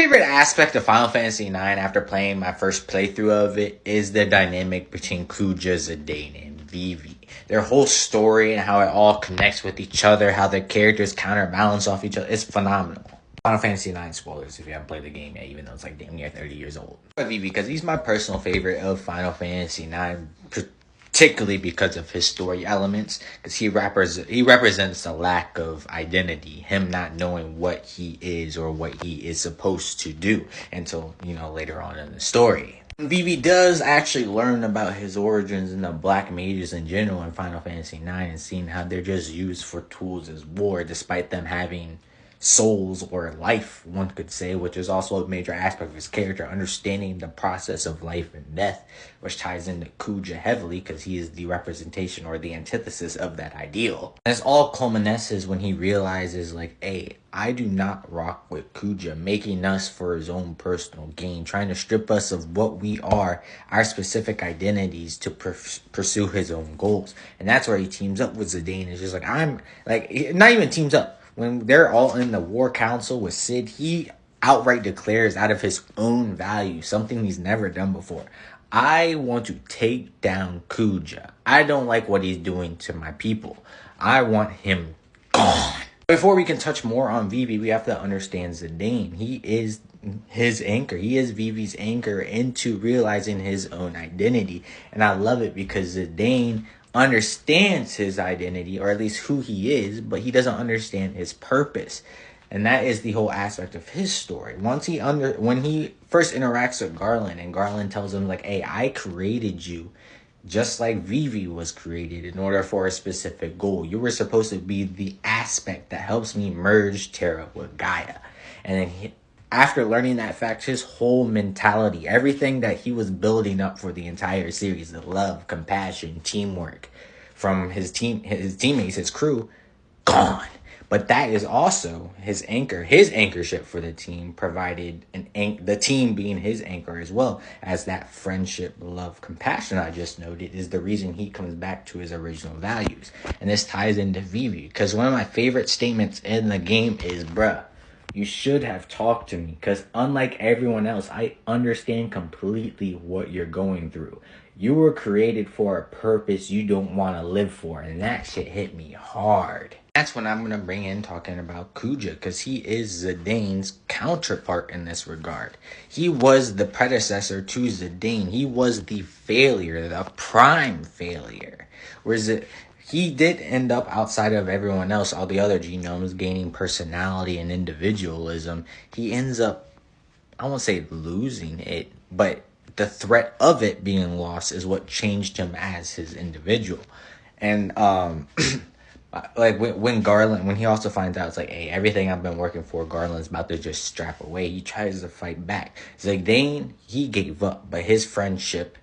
favorite aspect of Final Fantasy IX after playing my first playthrough of it is the dynamic between Kuja, Zidane, and Vivi. Their whole story and how it all connects with each other, how their characters counterbalance off each other, it's phenomenal. Final Fantasy IX spoilers if you haven't played the game yet, even though it's like damn near 30 years old. Vivi, because he's my personal favorite of Final Fantasy IX, particularly because of his story elements, because he represents the lack of identity, him not knowing what he is or what he is supposed to do until, later on in the story. Vivi does actually learn about his origins and the black mages in general in Final Fantasy IX, and seeing how they're just used for tools as war, despite them having souls or life, one could say, which is also a major aspect of his character, understanding the process of life and death, which ties into Kuja heavily because he is the representation or the antithesis of that ideal. And it's all culminates when he realizes, like, hey, I do not rock with Kuja, making us for his own personal gain, trying to strip us of what we are, our specific identities, to pursue his own goals. And that's where he teams up with Zidane. It's just not even teams up. When they're all in the war council with Cid, he outright declares out of his own value, something he's never done before. I want to take down Kuja. I don't like what he's doing to my people. I want him gone. Before we can touch more on Vivi, we have to understand Zidane. He is his anchor. He is Vivi's anchor into realizing his own identity. And I love it because Zidane understands his identity, or at least who he is, but he doesn't understand his purpose. And that is the whole aspect of his story. When he first interacts with Garland, and Garland tells him, like, hey, I created you just like Vivi was created in order for a specific goal. You were supposed to be the aspect that helps me merge Terra with Gaia. And then after learning that fact, his whole mentality, everything that he was building up for the entire series, the love, compassion, teamwork from his teammates, his crew, gone. But that is also his anchorship for the team, provided the team being his anchor as well, as that friendship, love, compassion I just noted is the reason he comes back to his original values. And this ties into Vivi, because one of my favorite statements in the game is, bruh, you should have talked to me, because unlike everyone else, I understand completely what you're going through. You were created for a purpose you don't want to live for, and that shit hit me hard. That's when I'm going to bring in talking about Kuja, because he is Zidane's counterpart in this regard. He was the predecessor to Zidane. He was the failure, the prime failure. Whereas he did end up, outside of everyone else, all the other genomes, gaining personality and individualism. He ends up, I won't say losing it, but the threat of it being lost is what changed him as his individual. And like when Garland, when he also finds out, it's like, hey, everything I've been working for, Garland's about to just strap away. He tries to fight back. Zidane, he gave up, but his friendship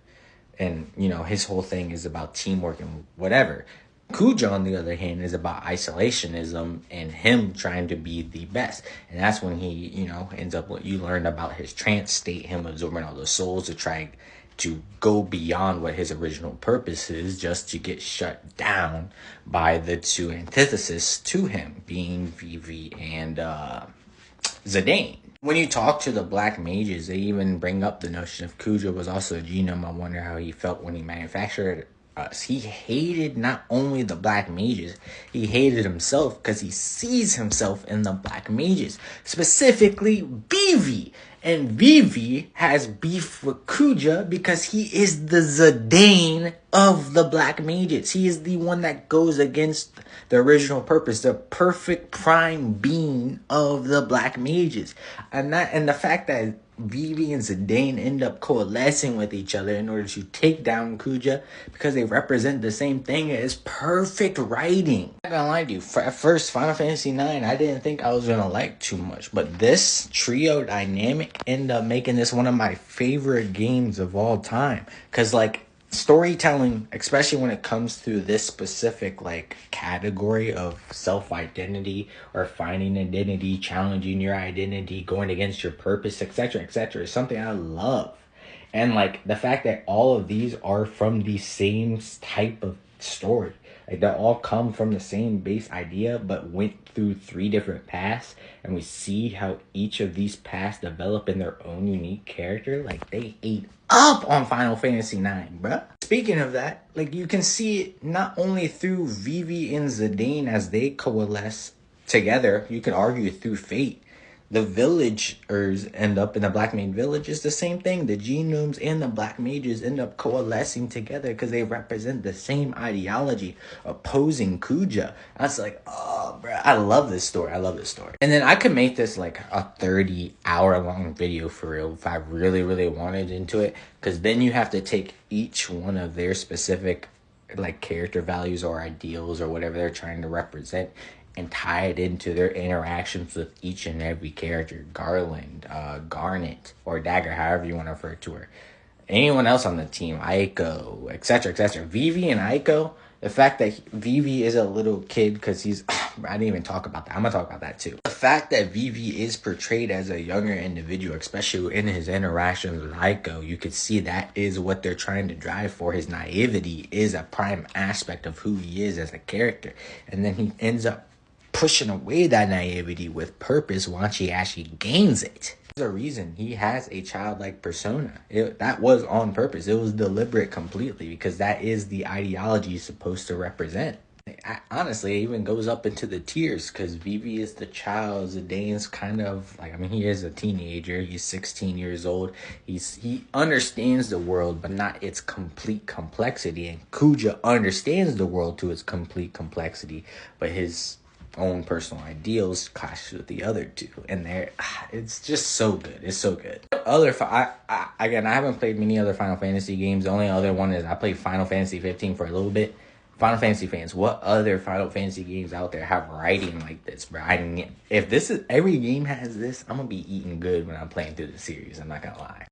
and, his whole thing is about teamwork and whatever. Kuja, on the other hand, is about isolationism and him trying to be the best. And that's when he, ends up what you learn about his trance state, him absorbing all the souls to try to go beyond what his original purpose is, just to get shut down by the two antitheses to him, being Vivi and Zidane. When you talk to the black mages, they even bring up the notion of Kuja was also a genome. I wonder how he felt when he manufactured us. He hated not only the black mages, he hated himself because he sees himself in the black mages, specifically Vivi. And Vivi has beef with Kuja because he is the Zidane of the black mages. He is the one that goes against the original purpose, the perfect prime being of the black mages. And the fact that Vivi and Zidane end up coalescing with each other in order to take down Kuja because they represent the same thing is perfect writing. I'm not gonna lie to you, at first Final Fantasy IX I didn't think I was gonna like too much, but this trio dynamic ended up making this one of my favorite games of all time. Because storytelling, especially when it comes to this specific category of self-identity or finding identity, challenging your identity, going against your purpose, etc., is something I love. And the fact that all of these are from the same type of story, Like they all come from the same base idea, but went through 3 different paths, and we see how each of these paths develop in their own unique character. Like they ate up on Final Fantasy IX, bruh. Speaking of that, like you can see it not only through Vivi and Zidane as they coalesce together, you could argue through fate. The villagers end up in the Black Mage Village. It's the same thing. The genomes and the Black Mages end up coalescing together because they represent the same ideology, opposing Kuja. I was like, oh, bro, I love this story. I love this story. And then I could make this like a 30-hour-long video for real if I really, really wanted into it. Because then you have to take each one of their specific like character values or ideals or whatever they're trying to represent and tie it into their interactions with each and every character. Garland, Garnet, or Dagger, however you want to refer to her. Anyone else on the team, Aiko, etc., etc. Vivi and Aiko, the fact that Vivi is a little kid because he's... I didn't even talk about that. I'm going to talk about that too. The fact that Vivi is portrayed as a younger individual, especially in his interactions with Aiko, you could see that is what they're trying to drive for. His naivety is a prime aspect of who he is as a character. And then he ends up pushing away that naivety with purpose once he actually gains it. There's a reason he has a childlike persona. That was on purpose. It was deliberate completely because that is the ideology he's supposed to represent. Honestly, it even goes up into the tiers because Vivi is the child. Zidane's kind of like, I mean, he is a teenager. He's 16 years old. He understands the world, but not its complete complexity. And Kuja understands the world to its complete complexity, but his own personal ideals clash with the other two, and it's just so good. It's so good. Again, I haven't played many other Final Fantasy games. The only other one is I played Final Fantasy 15 for a little bit. Final Fantasy fans, what other Final Fantasy games out there have writing like this, bro? If this is every game has this, I'm gonna be eating good when I'm playing through the series. I'm not gonna lie.